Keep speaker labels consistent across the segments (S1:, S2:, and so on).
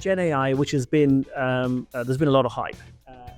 S1: Gen AI, which has been, there's been a lot of hype,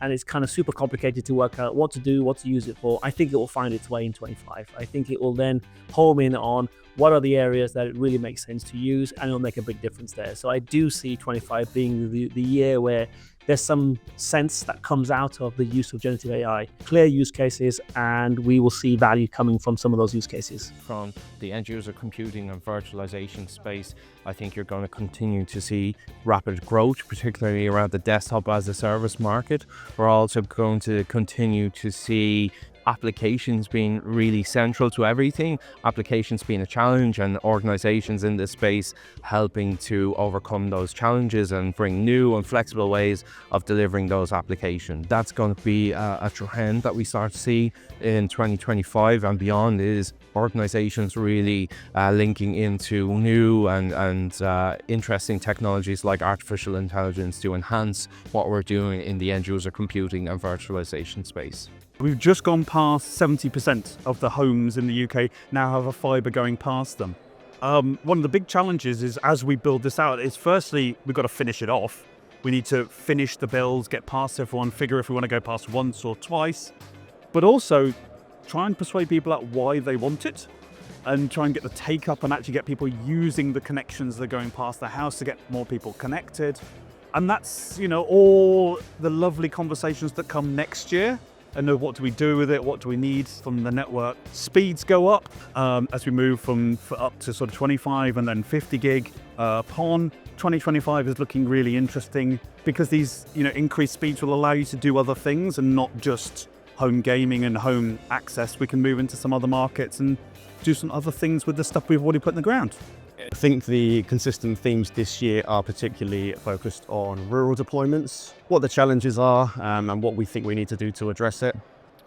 S1: and it's kind of super complicated to work out what to do, what to use it for. I think it will find its way in 25. I think it will then home in on what are the areas that it really makes sense to use, and it'll make a big difference there. So I do see 25 being the year where there's some sense that comes out of the use of generative AI, clear use cases, and we will see value coming from some of those use cases.
S2: From the end user computing and virtualization space, I think you're going to continue to see rapid growth, particularly around the desktop as a service market. We're also going to continue to see applications being really central to everything, applications being a challenge, and organizations in this space helping to overcome those challenges and bring new and flexible ways of delivering those applications. That's going to be a trend that we start to see in 2025 and beyond, is organizations really linking into new and interesting technologies like artificial intelligence to enhance what we're doing in the end user computing and virtualization space.
S3: We've just gone past 70% of the homes in the UK now have a fibre going past them. One of the big challenges is, as we build this out, is firstly, we've got to finish it off. We need to finish the builds, get past everyone, figure if we want to go past once or twice, but also try and persuade people out why they want it, and try and get the take up and actually get people using the connections that are going past the house to get more people connected. And that's, all the lovely conversations that come next year. And what do we do with it? What do we need from the network? Speeds go up as we move from up to sort of 25 and then 50 gig PON. 2025 is looking really interesting because these increased speeds will allow you to do other things and not just home gaming and home access. We can move into some other markets and do some other things with the stuff we've already put in the ground.
S4: I think the consistent themes this year are particularly focused on rural deployments, what the challenges are, and what we think we need to do to address it.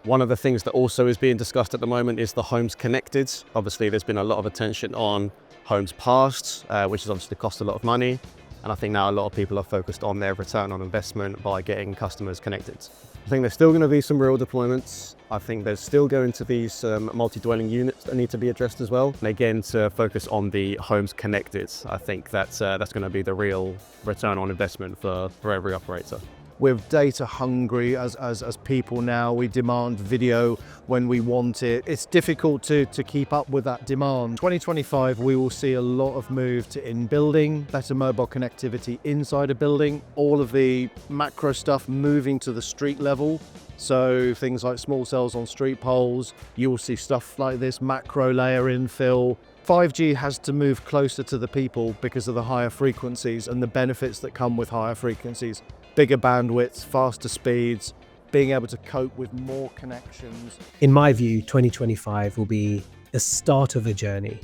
S4: One of the things that also is being discussed at the moment is the homes connected. Obviously, there's been a lot of attention on homes passed, which has obviously cost a lot of money. And I think now a lot of people are focused on their return on investment by getting customers connected. I think there's still going to be some rural deployments. I think there's still going to be some multi-dwelling units that need to be addressed as well. And again, to focus on the homes connected, I think that's going to be the real return on investment for every operator.
S5: We're data hungry as people now. We demand video when we want it. It's difficult to keep up with that demand. 2025, we will see a lot of move to in-building, better mobile connectivity inside a building, all of the macro stuff moving to the street level. So things like small cells on street poles, you will see stuff like this, macro layer infill. 5G has to move closer to the people because of the higher frequencies and the benefits that come with higher frequencies. Bigger bandwidths, faster speeds, being able to cope with more connections.
S6: In my view, 2025 will be the start of a journey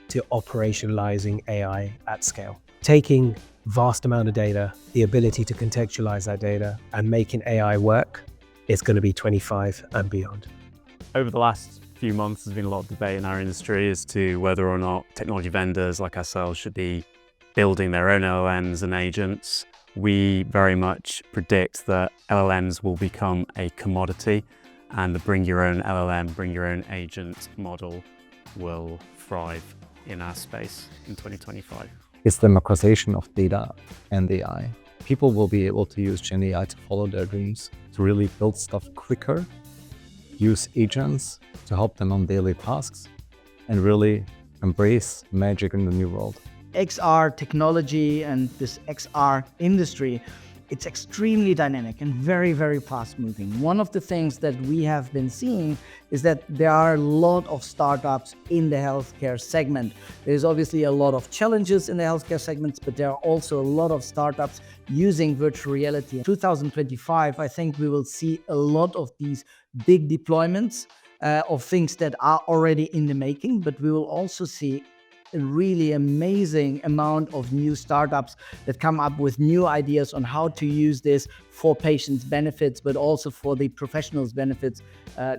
S6: to operationalizing AI at scale. Taking vast amount of data, the ability to contextualize that data and making AI work is going to be 25 and beyond.
S7: Over the last few months, there's been a lot of debate in our industry as to whether or not technology vendors like ourselves should be building their own LLMs and agents. We very much predict that LLMs will become a commodity, and the bring your own LLM, bring your own agent model will thrive in our space in 2025.
S8: It's the democratization of data and AI. People will be able to use Gen AI to follow their dreams, to really build stuff quicker, use agents to help them on daily tasks, and really embrace magic in the new world.
S9: XR technology and this XR industry, it's extremely dynamic and very, very fast moving. One of the things that we have been seeing is that there are a lot of startups in the healthcare segment. There's obviously a lot of challenges in the healthcare segments, but there are also a lot of startups using virtual reality. In 2025, I think we will see a lot of these big deployments of things that are already in the making, but we will also see a really amazing amount of new startups that come up with new ideas on how to use this for patients' benefits, but also for the professionals' benefits,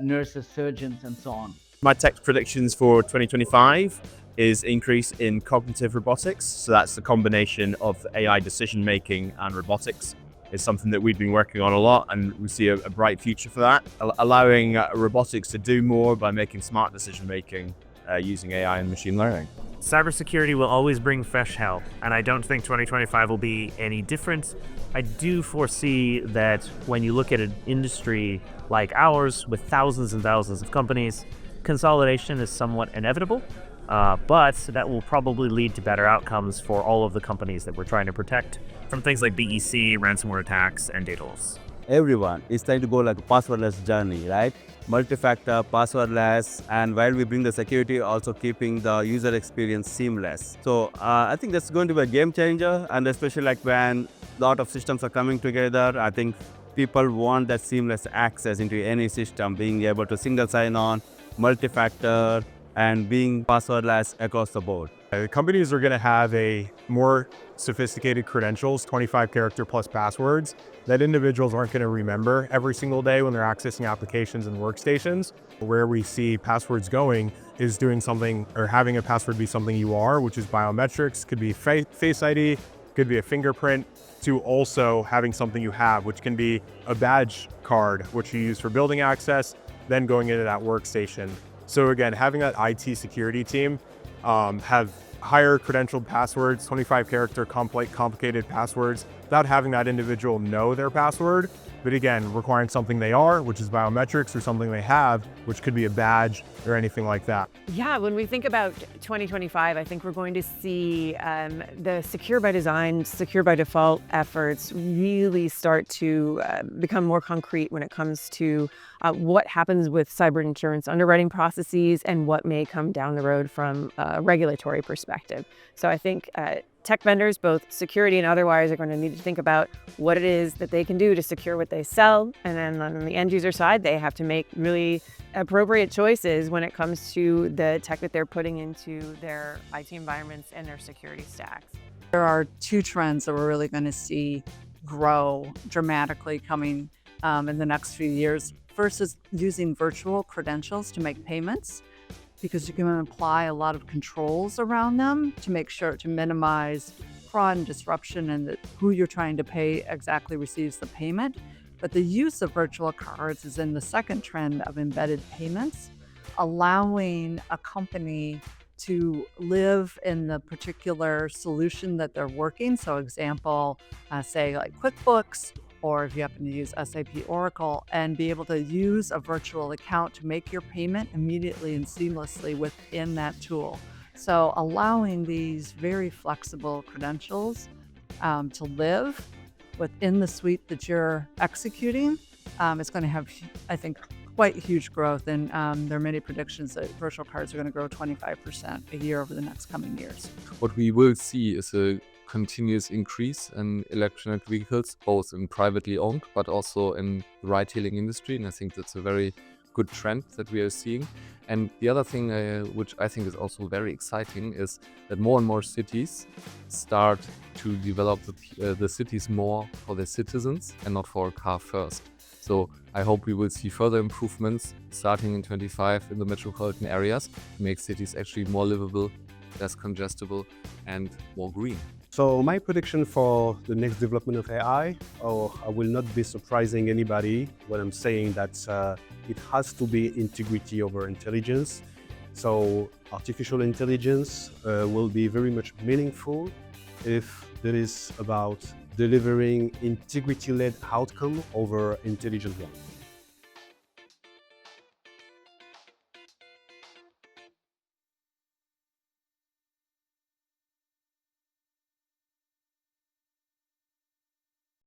S9: nurses, surgeons, and so on.
S10: My tech predictions for 2025 is increase in cognitive robotics. So that's the combination of AI decision making and robotics. It's something that we've been working on a lot, and we see a bright future for that, allowing robotics to do more by making smart decision making using AI and machine learning.
S11: Cybersecurity will always bring fresh hell, and I don't think 2025 will be any different. I do foresee that when you look at an industry like ours with thousands and thousands of companies, consolidation is somewhat inevitable, but that will probably lead to better outcomes for all of the companies that we're trying to protect from things like BEC, ransomware attacks, and data loss.
S12: Everyone is trying to go like a passwordless journey, right? Multi-factor, passwordless, and while we bring the security, also keeping the user experience seamless. So I think that's going to be a game changer, and especially like when a lot of systems are coming together, I think people want that seamless access into any system, being able to single sign-on, multi-factor, and being passwordless across the board.
S13: Companies are going to have a more sophisticated credentials, 25 character plus passwords that individuals aren't going to remember every single day when they're accessing applications and workstations. Where we see passwords going is doing something or having a password be something you are, which is biometrics, could be Face ID, could be a fingerprint, to also having something you have, which can be a badge card, which you use for building access, then going into that workstation. So again, having that IT security team have higher credentialed passwords, 25 character complicated passwords, without having that individual know their password, but again, requiring something they are, which is biometrics, or something they have, which could be a badge or anything like that.
S14: Yeah, when we think about 2025, I think we're going to see the secure by design, secure by default efforts really start to become more concrete when it comes to what happens with cyber insurance underwriting processes and what may come down the road from a regulatory perspective. So I think tech vendors, both security and otherwise, are going to need to think about what it is that they can do to secure what they sell. And then on the end user side, they have to make really appropriate choices when it comes to the tech that they're putting into their IT environments and their security stacks.
S15: There are two trends that we're really going to see grow dramatically coming in the next few years. First is using virtual credentials to make payments, because you can apply a lot of controls around them to make sure to minimize fraud and disruption, and that who you're trying to pay exactly receives the payment. But the use of virtual cards is in the second trend of embedded payments, allowing a company to live in the particular solution that they're working. So example, say like QuickBooks, or if you happen to use SAP Oracle, and be able to use a virtual account to make your payment immediately and seamlessly within that tool. So allowing these very flexible credentials to live within the suite that you're executing is going to have, I think, quite huge growth. And there are many predictions that virtual cards are going to grow 25% a year over the next coming years.
S16: What we will see is a continuous increase in electronic vehicles, both in privately owned, but also in the ride-hailing industry. And I think that's a very good trend that we are seeing. And the other thing, which I think is also very exciting, is that more and more cities start to develop the cities more for their citizens and not for a car first. So I hope we will see further improvements starting in 25 in the metropolitan areas to make cities actually more livable, less congestible, and more green.
S4: So my prediction for the next development of AI, I will not be surprising anybody when I'm saying that it has to be integrity over intelligence. So artificial intelligence will be very much meaningful if it is about delivering integrity-led outcome over intelligent one.